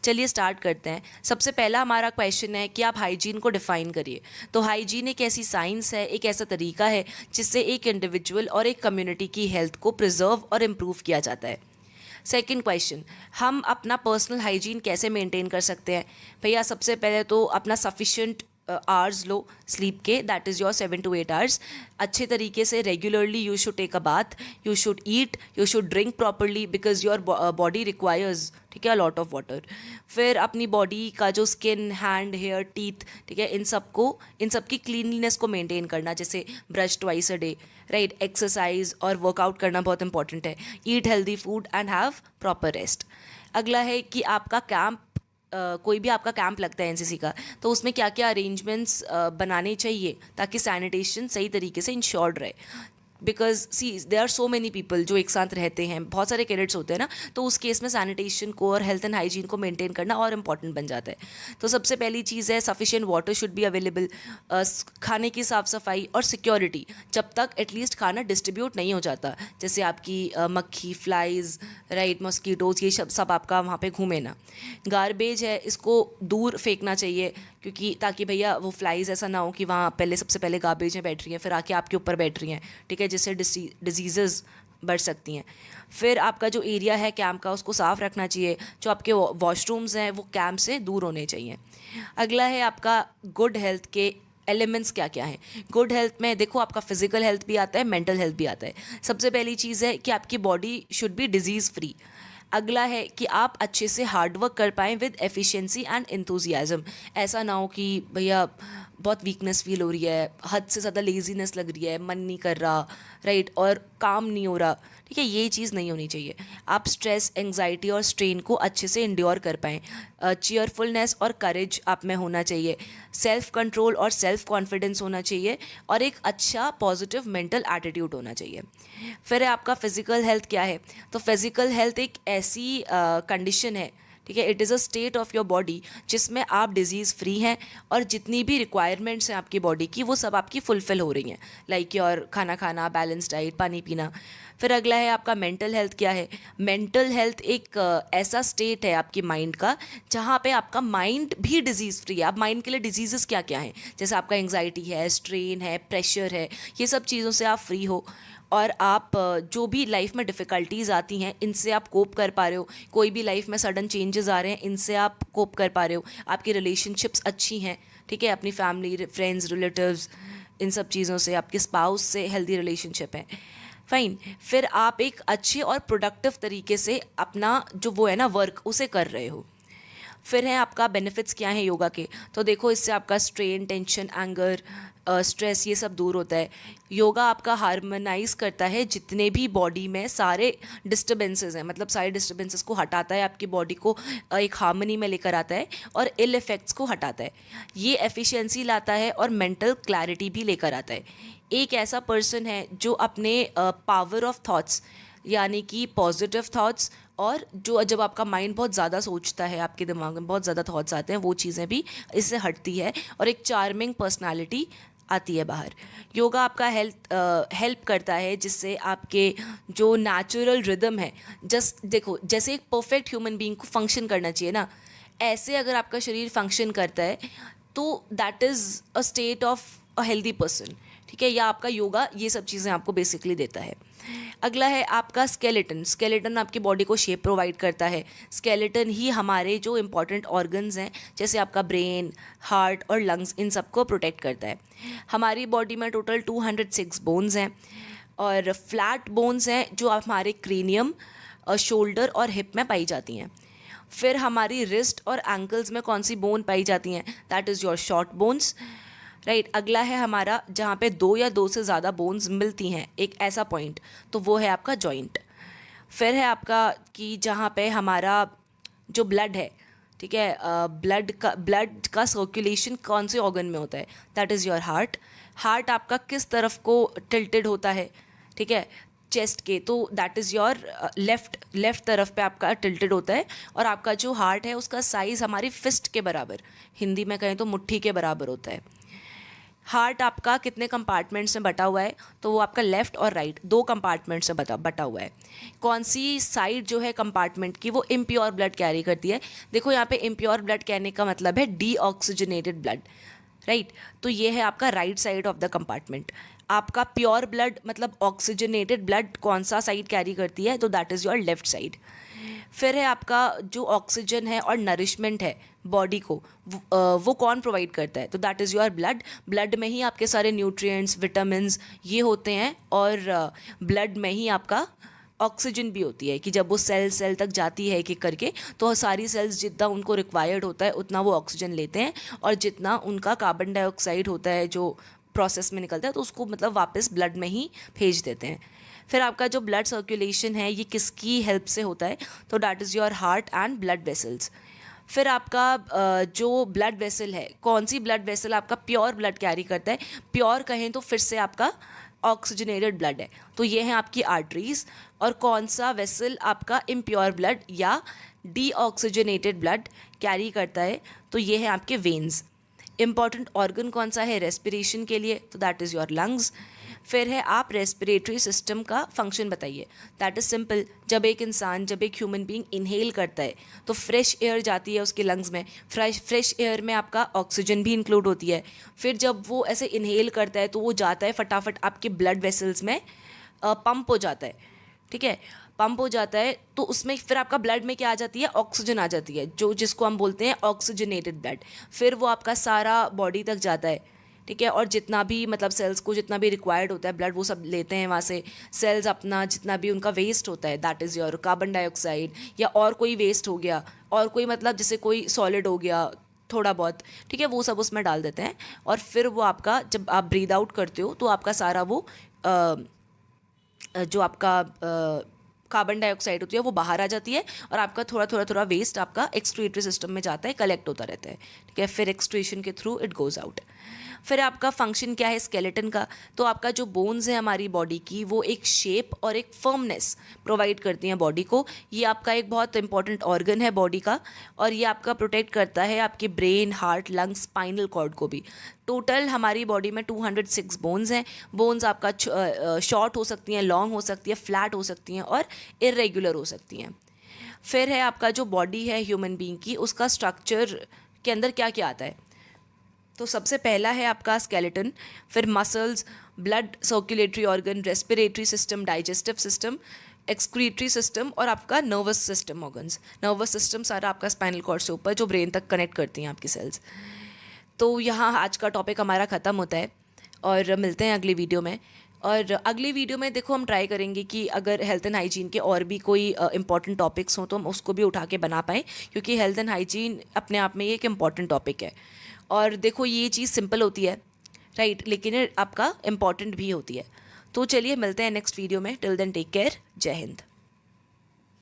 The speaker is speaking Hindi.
चलिए स्टार्ट करते हैं। सबसे पहला हमारा क्वेश्चन है कि आप हाइजीन को डिफाइन करिए। तो हाइजीन एक ऐसी साइंस है, एक ऐसा तरीका है जिससे एक इंडिविजुअल और एक कम्युनिटी की हेल्थ को प्रिजर्व और इम्प्रूव किया जाता है। सेकेंड क्वेश्चन, हम अपना पर्सनल हाइजीन कैसे मेंटेन कर सकते हैं? भैया सबसे पहले तो अपना सफिशिएंट आवर्स लो स्लीप के, that is your 7 to 8 hours. अच्छे तरीके से regularly you should take a bath, you should eat, you should drink properly because your body requires, ठीक है, अ लॉट ऑफ वाटर। फिर अपनी बॉडी का जो स्किन, हैंड, हेयर, टीथ, ठीक है, इन सब की क्लीनलीनेस को मेंटेन करना, जैसे brush twice a day, right, exercise और वर्कआउट करना बहुत इंपॉर्टेंट है। Eat healthy food and have proper rest. अगला है कि आपका कैंप, कोई भी आपका कैंप लगता है एनसीसी का, तो उसमें क्या क्या अरेंजमेंट्स बनाने चाहिए ताकि सैनिटेशन सही तरीके से इंश्योर्ड रहे। Because see there are so many people जो एक साथ रहते हैं, बहुत सारे कैडेट्स होते हैं ना, तो उस केस में सैनिटेशन को और हेल्थ एंड हाइजीन को मेंटेन करना और इम्पॉर्टेंट बन जाता है। तो सबसे पहली चीज़ है sufficient water should be available, खाने की साफ़ सफाई और सिक्योरिटी, जब तक एटलीस्ट खाना डिस्ट्रीब्यूट नहीं हो जाता, जैसे आपकी मक्खी, फ्लाइज, राइट, मॉस्किटोज, ये सब आपका वहाँ पे घूमे ना। गारबेज है, इसको दूर फेंकना चाहिए, क्योंकि ताकि भैया वो फ्लाइज ऐसा ना हो कि वहाँ पहले सबसे पहले गार्बेज में बैठ रही हैं फिर आके आपके ऊपर बैठ रही हैं, ठीक है, जिससे डिजीज़ बढ़ सकती हैं। फिर आपका जो एरिया है कैंप का, उसको साफ़ रखना चाहिए। जो आपके वॉशरूम्स हैं वो कैंप से दूर होने चाहिए। अगला है आपका गुड हेल्थ के एलिमेंट्स क्या क्या हैं। गुड हेल्थ में देखो आपका फिजिकल हेल्थ भी आता है, मेंटल हेल्थ भी आता है। सबसे पहली चीज़ है कि आपकी body should be disease free. अगला है कि आप अच्छे से हार्डवर्क कर पाएँ विद एफिशिएंसी एंड एंथुजियाज्म। ऐसा ना हो कि भैया बहुत वीकनेस फील हो रही है, हद से ज़्यादा लेजीनेस लग रही है, मन नहीं कर रहा, राइट, और काम नहीं हो रहा, ठीक है, ये चीज़ नहीं होनी चाहिए। आप स्ट्रेस, एंग्जाइटी और स्ट्रेन को अच्छे से इंड्योर कर पाएँ। चीयरफुलनेस और करेज आप में होना चाहिए। सेल्फ कंट्रोल और सेल्फ कॉन्फिडेंस होना चाहिए और एक अच्छा पॉजिटिव मेंटल एटीट्यूड होना चाहिए। फिर है आपका फिज़िकल हेल्थ क्या है। तो फिज़िकल हेल्थ एक ऐसी कंडीशन है, ठीक है, it is a state of your body जिसमें आप डिजीज़ फ्री हैं और जितनी भी रिक्वायरमेंट्स हैं आपकी बॉडी की वो सब आपकी फुलफ़िल हो रही हैं, लाइक योर खाना खाना, बैलेंस डाइट, पानी पीना। फिर अगला है आपका मेंटल हेल्थ क्या है। मेंटल हेल्थ एक ऐसा स्टेट है आपकी माइंड का जहाँ पे आपका माइंड भी डिजीज़ फ्री है। आप माइंड के लिए डिजीज़ क्या क्या हैं, जैसे आपका एंग्जाइटी है, स्ट्रेन है, प्रेशर है, ये सब चीज़ों से आप फ्री हो और आप जो भी लाइफ में डिफ़िकल्टीज़ आती हैं इनसे आप कोप कर पा रहे हो। कोई भी लाइफ में सडन चेंजेस आ रहे हैं, इनसे आप कोप कर पा रहे हो। आपकी रिलेशनशिप्स अच्छी हैं, ठीक है, अपनी फैमिली, फ्रेंड्स, रिलेटिव्स, इन सब चीज़ों से, आपके स्पाउस से हेल्दी रिलेशनशिप है, फाइन। फिर आप एक अच्छे और प्रोडक्टिव तरीके से अपना जो वो है ना वर्क, उसे कर रहे हो। फिर है आपका बेनिफिट्स क्या हैं योगा के। तो देखो इससे आपका स्ट्रेन, टेंशन, एंगर, स्ट्रेस, ये सब दूर होता है। योगा आपका हार्मोनाइज करता है जितने भी बॉडी में सारे डिस्टर्बेंसेस हैं, मतलब सारे डिस्टर्बेंसेस को हटाता है, आपकी बॉडी को एक हार्मनी में लेकर आता है और इल इफेक्ट्स को हटाता है। ये एफिशिएंसी लाता है और मेंटल क्लैरिटी भी लेकर आता है। एक ऐसा पर्सन है जो अपने पावर ऑफ थॉट्स, यानी कि पॉजिटिव थॉट्स, और जो जब आपका माइंड बहुत ज़्यादा सोचता है, आपके दिमाग में बहुत ज़्यादा थॉट्स आते हैं, वो चीज़ें भी इससे हटती है और एक चार्मिंग पर्सनालिटी आती है बाहर। योगा आपका हेल्प करता है जिससे आपके जो नेचुरल रिदम है, जस्ट देखो जैसे एक परफेक्ट ह्यूमन बीइंग को फंक्शन करना चाहिए ना, ऐसे अगर आपका शरीर फंक्शन करता है तो that is a state of a healthy person, ठीक है, या आपका योगा ये सब चीज़ें आपको बेसिकली देता है। अगला है आपका स्केलेटन। स्केलेटन आपकी बॉडी को शेप प्रोवाइड करता है। स्केलेटन ही हमारे जो इंपॉर्टेंट ऑर्गन्स हैं, जैसे आपका ब्रेन, हार्ट और लंग्स, इन सबको प्रोटेक्ट करता है। हमारी बॉडी में टोटल 206 बोन्स हैं और फ्लैट बोन्स हैं जो हमारे क्रेनियम, शोल्डर और हिप में पाई जाती हैं। फिर हमारी रिस्ट और एंकल्स में कौन सी बोन पाई जाती हैं, that is your short bones, right. अगला है हमारा जहाँ पे 2 या 2 से ज़्यादा बोन्स मिलती हैं, एक ऐसा पॉइंट, तो वो है आपका जॉइंट। फिर है आपका कि जहाँ पे हमारा जो ब्लड है, ठीक है, ब्लड का सर्कुलेशन कौन से ऑर्गन में होता है, that is your heart. Heart आपका किस तरफ को टिल्टेड होता है, ठीक है, चेस्ट के, तो दैट इज़ योर लेफ़्ट तरफ पे आपका टिल्टेड होता है। और आपका जो हार्ट है उसका साइज़ हमारी फिस्ट के बराबर, हिंदी में कहें तो मुट्ठी के बराबर होता है। हार्ट आपका कितने कंपार्टमेंट्स में बटा हुआ है, तो वो आपका लेफ्ट और राइट 2 कंपार्टमेंट्स में बटा हुआ है। कौन सी साइड जो है कंपार्टमेंट की वो इम्प्योर ब्लड कैरी करती है? देखो यहाँ पे इम्प्योर ब्लड कहने का मतलब है डीऑक्सीजनेटेड ब्लड, राइट। तो ये है आपका right side of the compartment. आपका प्योर ब्लड मतलब ऑक्सीजनेटेड ब्लड कौन सा साइड कैरी करती है, तो that is your left side. फिर है आपका जो ऑक्सीजन है और नरिशमेंट है बॉडी को, वो कौन प्रोवाइड करता है, तो that is your blood. Blood में ही आपके सारे न्यूट्रिएंट्स, विटामिन्स ये होते हैं, और ब्लड में ही आपका ऑक्सीजन भी होती है कि जब वो सेल तक जाती है एक एक करके, तो सारी सेल्स जितना उनको रिक्वायर्ड होता है उतना वो ऑक्सीजन लेते हैं, और जितना उनका कार्बन डाइऑक्साइड होता है जो प्रोसेस में निकलता है तो उसको मतलब वापस ब्लड में ही भेज देते हैं। फिर आपका जो ब्लड सर्कुलेशन है ये किसकी हेल्प से होता है, तो that is your heart and blood vessels. फिर आपका जो ब्लड वेसल है, कौन सी ब्लड वेसल आपका प्योर ब्लड कैरी करता है? प्योर कहें तो फिर से आपका ऑक्सीजनेटेड ब्लड है, तो ये हैं आपकी आर्टरीज। और कौन सा वेसल आपका इम्प्योर ब्लड या डीऑक्सीजनेटेड ब्लड कैरी करता है, तो ये है आपके वेन्स। इंपॉर्टेंट ऑर्गन कौन सा है रेस्पिरेशन के लिए, तो दैट इज़ योर लंग्स। फिर है आप रेस्पिरेटरी सिस्टम का फंक्शन बताइए। दैट इज़ सिंपल, जब एक ह्यूमन बीइंग इनहेल करता है तो फ्रेश एयर जाती है उसके लंग्स में। फ्रेश एयर में आपका ऑक्सीजन भी इंक्लूड होती है। फिर जब वो ऐसे इनहेल करता है तो वो जाता है फटाफट आपके ब्लड वेसल्स में, पंप हो जाता है, ठीक है, पंप हो जाता है, तो उसमें फिर आपका ब्लड में क्या आ जाती है, ऑक्सीजन आ जाती है, जो जिसको हम बोलते हैं ऑक्सीजनेटेड ब्लड। फिर वो आपका सारा बॉडी तक जाता है, ठीक है, और जितना भी मतलब सेल्स को जितना भी रिक्वायर्ड होता है ब्लड वो सब लेते हैं वहाँ से। सेल्स अपना जितना भी उनका वेस्ट होता है, that is your carbon dioxide या और कोई वेस्ट हो गया, और कोई मतलब जैसे कोई सॉलिड हो गया थोड़ा बहुत, ठीक है, वो सब उसमें डाल देते हैं। और फिर वो आपका जब आप ब्रीद आउट करते हो तो आपका सारा वो जो आपका कार्बन डाइऑक्साइड होती है वो बाहर आ जाती है, और आपका थोड़ा वेस्ट आपका एक्सक्रीटरी सिस्टम में जाता है, कलेक्ट होता रहता है, ठीक है, फिर एक्सक्रीशन के थ्रू इट गोज़ आउट। फिर आपका फंक्शन क्या है स्केलेटन का, तो आपका जो बोन्स है हमारी बॉडी की वो एक शेप और एक फर्मनेस प्रोवाइड करती हैं बॉडी को। ये आपका एक बहुत इंपॉर्टेंट ऑर्गन है बॉडी का, और ये आपका प्रोटेक्ट करता है आपके brain, heart, lungs, spinal cord को भी। टोटल हमारी बॉडी में 206 बोन्स हैं। बोन्स आपका शॉर्ट हो सकती हैं, लॉन्ग हो सकती है, फ्लैट हो सकती हैं और इरेगुलर हो सकती हैं। फिर है आपका जो बॉडी है ह्यूमन बीइंग की, उसका स्ट्रक्चर के अंदर क्या क्या आता है, तो सबसे पहला है आपका स्केलेटन, फिर muscles, blood circulatory organ, respiratory system, digestive system, excretory system और आपका nervous system organs. Nervous system सारा आपका स्पाइनल कॉर्ड से ऊपर जो ब्रेन तक कनेक्ट करती हैं आपकी सेल्स। तो यहाँ आज का टॉपिक हमारा ख़त्म होता है, और मिलते हैं अगली वीडियो में। और अगली वीडियो में देखो हम ट्राई करेंगे कि अगर हेल्थ एंड हाइजीन के और भी कोई इंपॉर्टेंट टॉपिक्स हों तो हम उसको भी उठा के बना पाएँ, क्योंकि हेल्थ एंड हाइजीन अपने आप में एक इम्पॉर्टेंट टॉपिक है। और देखो ये चीज़ सिंपल होती है, राइट, लेकिन ये आपका इम्पॉर्टेंट भी होती है। तो चलिए मिलते हैं नेक्स्ट वीडियो में। टिल देन टेक केयर, जय हिंद।